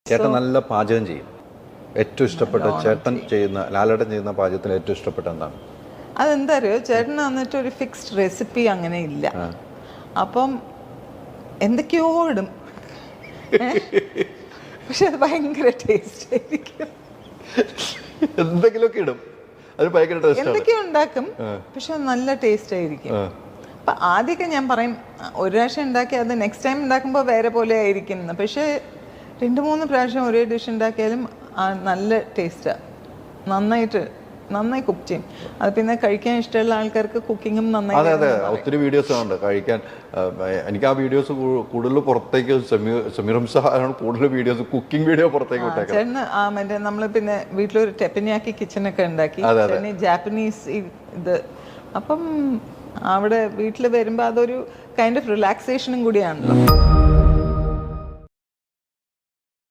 ചേട്ടൻ നല്ല പാചകം ചെയ്യും. ഏറ്റവും ഇഷ്ടപ്പെട്ട ചേട്ടൻ ചെയ്യുന്ന, ലാലേട്ടൻ ചെയ്യുന്ന പാചകത്തിൽ ഏറ്റവും ഇഷ്ടപ്പെട്ട എന്താണ്? അതെന്താ അറിയോ, ചേട്ടന് വന്നിട്ട് ഒരു ഫിക്സ്ഡ് റെസിപ്പി അങ്ങനെ ഇല്ല. അപ്പം എന്തൊക്കെയോ ഇടും, പക്ഷെ അത് ഭയങ്കര ടേസ്റ്റ് ആയിരിക്കും. എന്തെങ്കിലുമൊക്കെ ഇടും, അത് ഭയങ്കര ടേസ്റ്റ്. എന്തൊക്കെയോ ഉണ്ടാക്കും, പക്ഷെ നല്ല ടേസ്റ്റ് ആയിരിക്കും. അപ്പൊ ആദ്യമൊക്കെ ഞാൻ പറയും, ഒരു പ്രാവശ്യം ഉണ്ടാക്കി അത് നെക്സ്റ്റ് ടൈം ഉണ്ടാക്കുമ്പോൾ വേറെ പോലെ ആയിരിക്കും. പക്ഷെ 2-3 പ്രാവശ്യം ഒരേ ഡിഷ് ഉണ്ടാക്കിയാലും നല്ല ടേസ്റ്റാണ്. നന്നായി കുക്ക് ചെയ്യും. അത് പിന്നെ കഴിക്കാൻ ഇഷ്ടമുള്ള ആൾക്കാർക്ക് കുക്കിങ്ങും നന്നായി. അതെ, ഒത്തിരി വീഡിയോസ് ഉണ്ട് കഴിക്കാൻ. എനിക്ക് ആ വീഡിയോസ് കൂടുതൽ പുറത്തേക്ക് സമീർ ആണ് കൂടുതൽ വീഡിയോസ്, കുക്കിംഗ് വീഡിയോ പുറത്തേക്ക് വിട്ടേക്കാം. ചേട്ടന് മറ്റേ നമ്മൾ പിന്നെ വീട്ടിലൊരു ടെപ്പനിയാക്കി കിച്ചണൊക്കെ ഉണ്ടാക്കി, ജാപ്പനീസ് ഇത്. അപ്പം അവിടെ വീട്ടിൽ വരുമ്പോൾ അതൊരു കൈൻഡ് ഓഫ് റിലാക്സേഷനും കൂടിയാണല്ലോ.